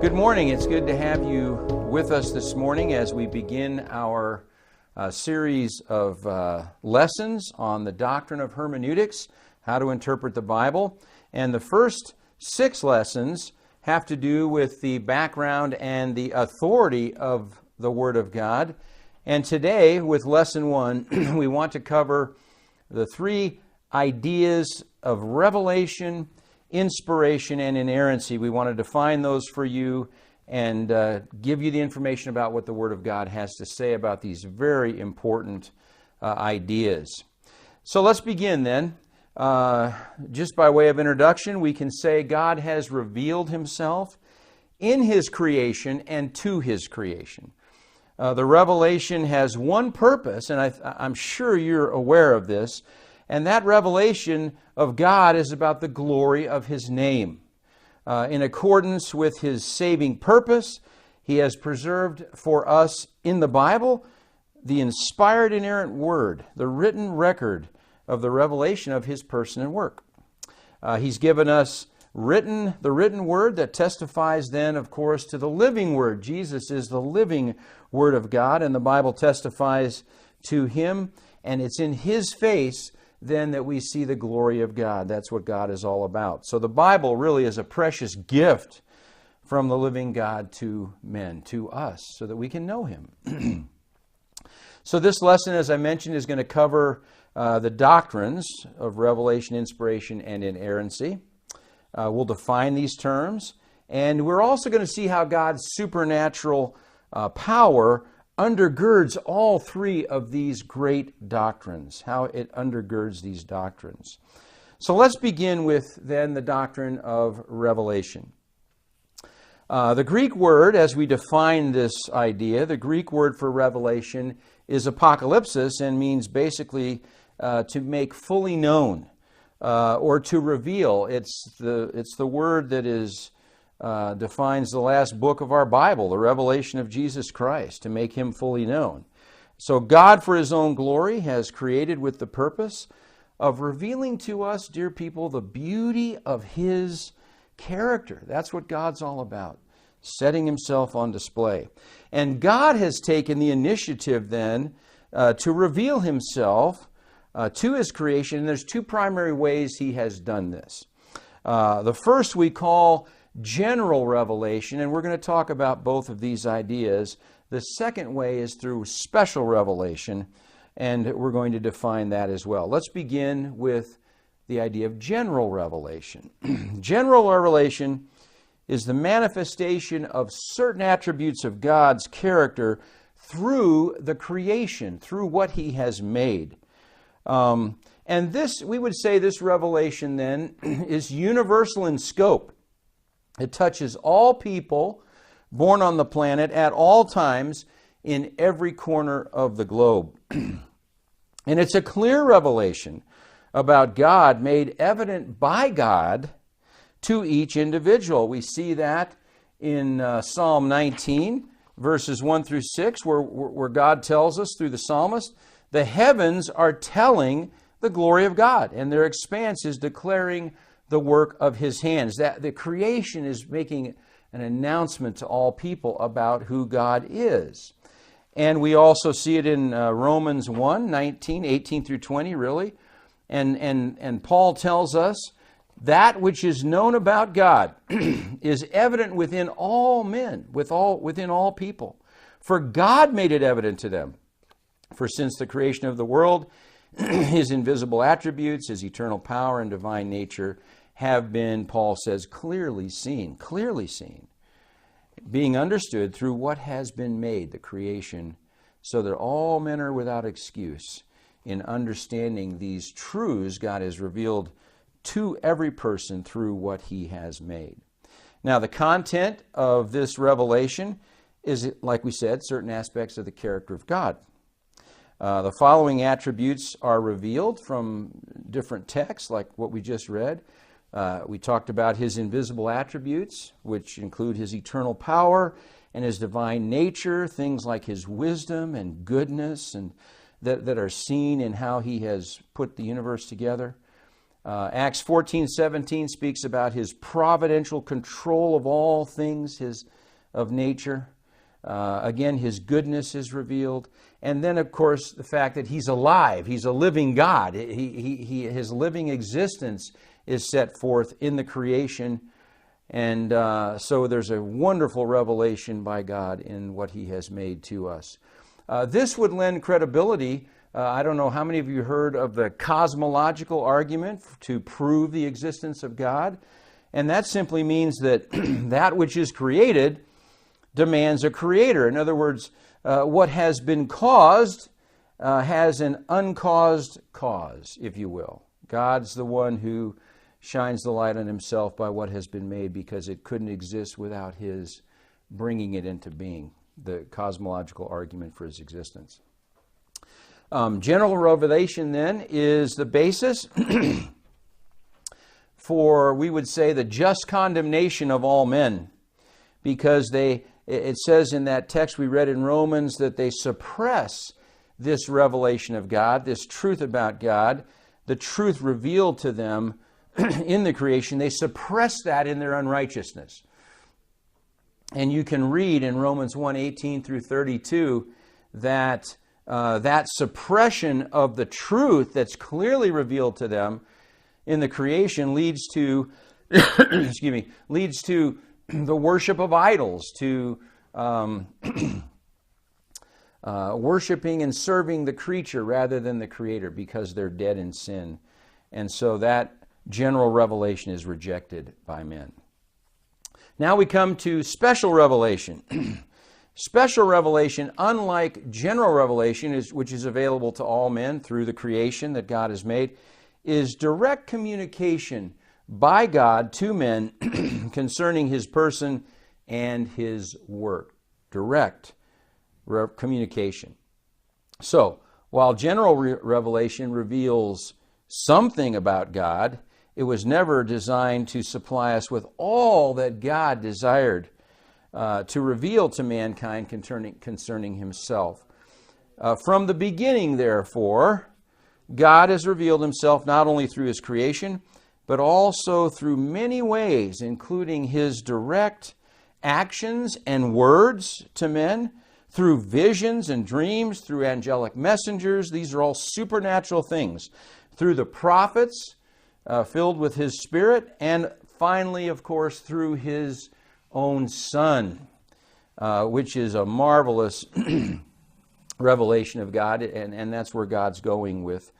Good morning. It's good to have you with us this morning as we begin our series of lessons on the doctrine of hermeneutics, how to interpret the Bible. And the first 6 lessons have to do with the background and the authority of the Word of God. And today, with lesson 1, we want to cover the 3 ideas of revelation, inspiration, and inerrancy. We want to define those for you and give you the information about what the Word of God has to say about these very important ideas. So let's begin then. Just by way of introduction, we can say God has revealed Himself in His creation and to His creation. The revelation has one purpose, and I'm sure you're aware of this, and that revelation of God is about the glory of His name. In accordance with His saving purpose, He has preserved for us in the Bible the inspired inerrant Word, the written record of the revelation of His person and work. He's given us the written Word that testifies then, of course, to the living Word. Jesus is the living Word of God, and the Bible testifies to Him, and it's in His face then that we see the glory of God. That's what God is all about. So the Bible really is a precious gift from the living God to men, to us, so that we can know Him. So this lesson, as I mentioned, is going to cover the doctrines of revelation, inspiration, and inerrancy. We'll define these terms, and we're also going to see how God's supernatural power undergirds all 3 of these great doctrines, how it undergirds these doctrines. So let's begin with then the doctrine of revelation. The Greek word, as we define this idea, the Greek word for revelation is apocalypsis and means basically to make fully known or to reveal. It's the word that defines the last book of our Bible, the revelation of Jesus Christ, to make Him fully known. So God, for His own glory, has created with the purpose of revealing to us, dear people, the beauty of His character. That's what God's all about, setting Himself on display. And God has taken the initiative then to reveal Himself to His creation. And there's 2 primary ways He has done this. The first we call general revelation, and we're going to talk about both of these ideas. The second way is through special revelation, and we're going to define that as well. Let's begin with the idea of general revelation. General revelation is the manifestation of certain attributes of God's character through the creation, through what He has made. And this, we would say this revelation then is universal in scope. It touches all people born on the planet at all times in every corner of the globe. And it's a clear revelation about God made evident by God to each individual. We see that in Psalm 19, verses 1 through 6, where God tells us through the psalmist, the heavens are telling the glory of God, and their expanse is declaring the work of His hands. That the creation is making an announcement to all people about who God is. And we also see it in Romans 1, 19, 18 through 20, really. And Paul tells us that which is known about God is evident within all men, within all people. For God made it evident to them. For since the creation of the world, His invisible attributes, His eternal power and divine nature have been, Paul says, clearly seen, being understood through what has been made, the creation, so that all men are without excuse in understanding these truths God has revealed to every person through what He has made. Now, the content of this revelation is, like we said, certain aspects of the character of God. The following attributes are revealed from different texts, like what we just read. We talked about His invisible attributes, which include His eternal power and His divine nature, things like His wisdom and goodness, and that are seen in how He has put the universe together. Acts 14:17 speaks about his providential control of all things of nature. Again, his goodness is revealed. And then, of course, the fact that he's alive. He's a living God. His living existence is set forth in the creation. And so there's a wonderful revelation by God in what he has made to us. This would lend credibility. I don't know how many of you heard of the cosmological argument to prove the existence of God. And that simply means that that which is created demands a creator. In other words, what has been caused has an uncaused cause, if you will. God's the one who shines the light on himself by what has been made, because it couldn't exist without his bringing it into being, the cosmological argument for his existence. General revelation, then, is the basis for, we would say, the just condemnation of all men, because it says in that text we read in Romans that they suppress this revelation of God, this truth about God, the truth revealed to them in the creation. They suppress that in their unrighteousness. And you can read in Romans 1:18 through 32 that that suppression of the truth that's clearly revealed to them in the creation leads to leads to the worship of idols, to worshiping and serving the creature rather than the creator, because they're dead in sin. And so that general revelation is rejected by men. Now we come to special revelation. Special revelation, unlike general revelation, which is available to all men through the creation that God has made, is direct communication by God to men concerning his person and his work. Direct communication. So, while general revelation reveals something about God, it was never designed to supply us with all that God desired to reveal to mankind concerning himself. From the beginning, therefore, God has revealed himself not only through his creation, but also through many ways, including his direct actions and words to men, through visions and dreams, through angelic messengers. These are all supernatural things. Through the prophets, filled with his Spirit, and finally, of course, through his own Son, which is a marvelous revelation of God, and that's where God's going with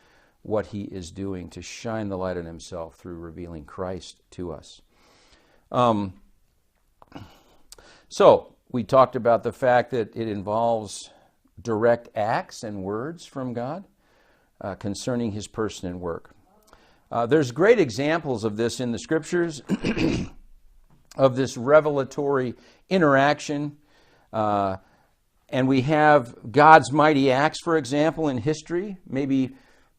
what he is doing, to shine the light on himself through revealing Christ to us. So, we talked about the fact that it involves direct acts and words from God concerning his person and work. There's great examples of this in the Scriptures, of this revelatory interaction. And we have God's mighty acts, for example, in history. Maybe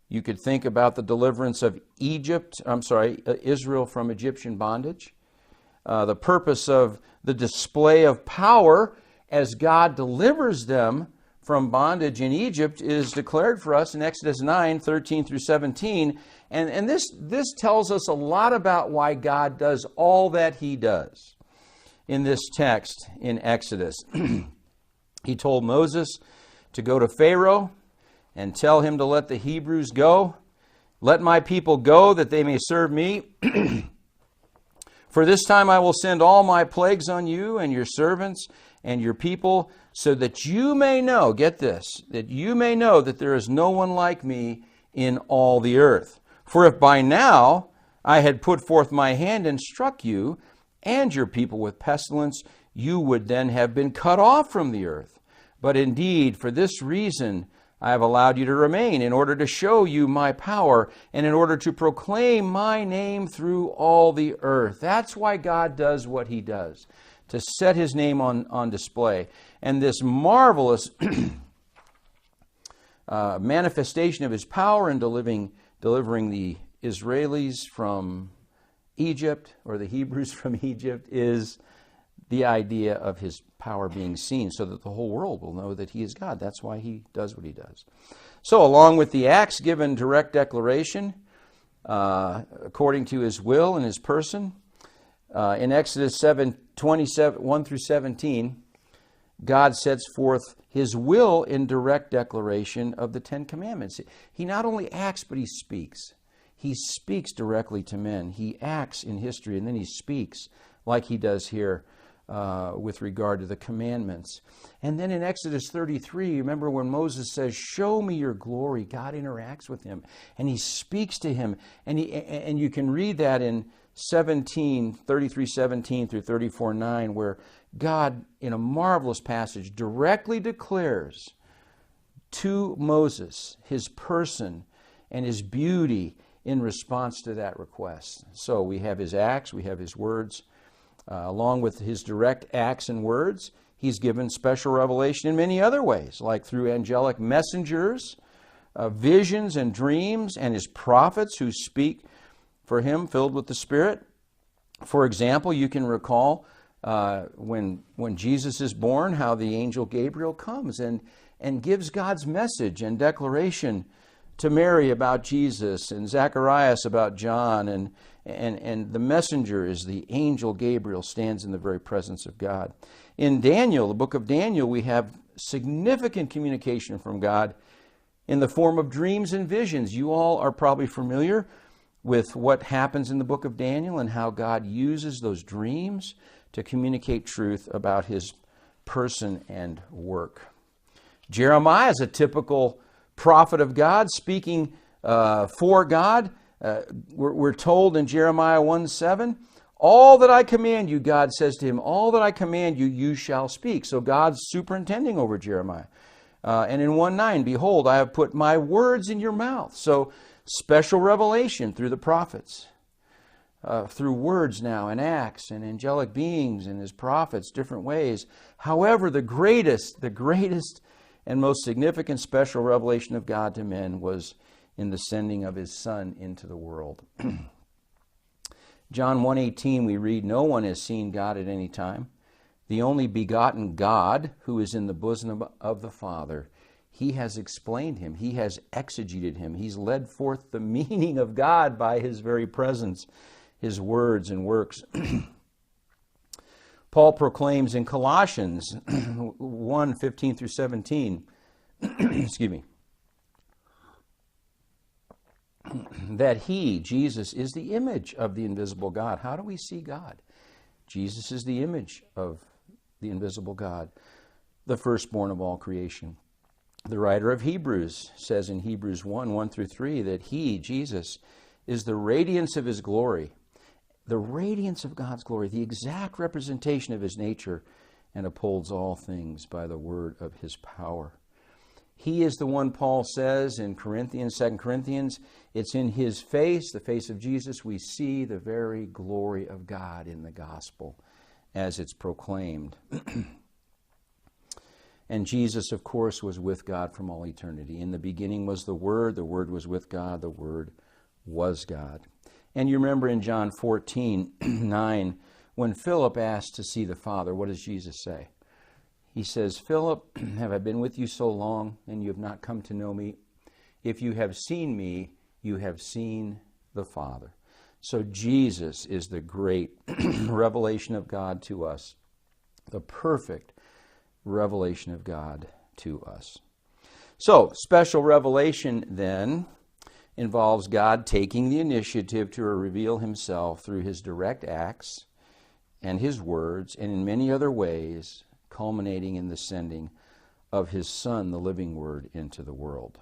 you could think about the deliverance of Israel from Egyptian bondage. The purpose of the display of power as God delivers them from bondage in Egypt is declared for us in Exodus 9:13 through 17. And this tells us a lot about why God does all that he does. In this text in Exodus, he told Moses to go to Pharaoh and tell him to let the Hebrews go. Let my people go that they may serve me. For this time I will send all my plagues on you and your servants and your people, so that you may know, get this, that you may know that there is no one like me in all the earth. For if by now I had put forth my hand and struck you and your people with pestilence, you would then have been cut off from the earth. But indeed, for this reason I have allowed you to remain, in order to show you my power and in order to proclaim my name through all the earth. That's why God does what he does, to set his name on display. And this marvelous manifestation of his power in delivering the Israelis from Egypt, or the Hebrews from Egypt, is the idea of his power being seen, so that the whole world will know that he is God. That's why he does what he does. So along with the acts given direct declaration, according to his will and his person. In Exodus 7:27, 1 through 17, God sets forth his will in direct declaration of the Ten Commandments. He not only acts, but he speaks. He speaks directly to men. He acts in history, and then he speaks like he does here with regard to the commandments. And then in Exodus 33, remember when Moses says, "Show me your glory," God interacts with him, and he speaks to him. And you can read that in 33:17 through 34:9, where God, in a marvelous passage, directly declares to Moses his person and his beauty in response to that request. So we have his acts, we have his words. Along with his direct acts and words, he's given special revelation in many other ways, like through angelic messengers, visions and dreams, and his prophets who speak for him, filled with the Spirit. For example, you can recall when Jesus is born, how the angel Gabriel comes and gives God's message and declaration to Mary about Jesus, and Zacharias about John, and the messenger is the angel Gabriel, stands in the very presence of God. In Daniel, the book of Daniel, we have significant communication from God in the form of dreams and visions. You all are probably familiar with what happens in the book of Daniel and how God uses those dreams to communicate truth about his person and work. Jeremiah is a typical prophet of God, speaking for God. We're told in Jeremiah 1:7, "All that I command you," God says to him, "all that I command you, you shall speak." So God's superintending over Jeremiah. And in 1:9, "Behold, I have put my words in your mouth." So special revelation through the prophets, through words now and acts and angelic beings and his prophets, different ways. However, the greatest and most significant special revelation of God to men was in the sending of his Son into the world. John 1:18, we read, "No one has seen God at any time. The only begotten God, who is in the bosom of the Father, he has explained him. He has exegeted him. He's led forth the meaning of God by his very presence, his words and works." Paul proclaims in Colossians 1:15 through 17, excuse me, that he, Jesus, is the image of the invisible God. How do we see God? Jesus is the image of the invisible God, the firstborn of all creation. The writer of Hebrews says in Hebrews 1:1 through 3, that he, Jesus, is the radiance of his glory, the radiance of God's glory, the exact representation of his nature, and upholds all things by the word of his power. He is the one, Paul says in 2 Corinthians, it's in his face, the face of Jesus, we see the very glory of God in the gospel as it's proclaimed. And Jesus, of course, was with God from all eternity. In the beginning was the Word was with God, the Word was God. And you remember in John 14:9, when Philip asked to see the Father, what does Jesus say? He says, "Philip, have I been with you so long, and you have not come to know me? If you have seen me, you have seen the Father." So Jesus is the great revelation of God to us, the perfect revelation of God to us. So, special revelation then involves God taking the initiative to reveal himself through his direct acts and his words, and in many other ways, culminating in the sending of his Son, the living Word, into the world.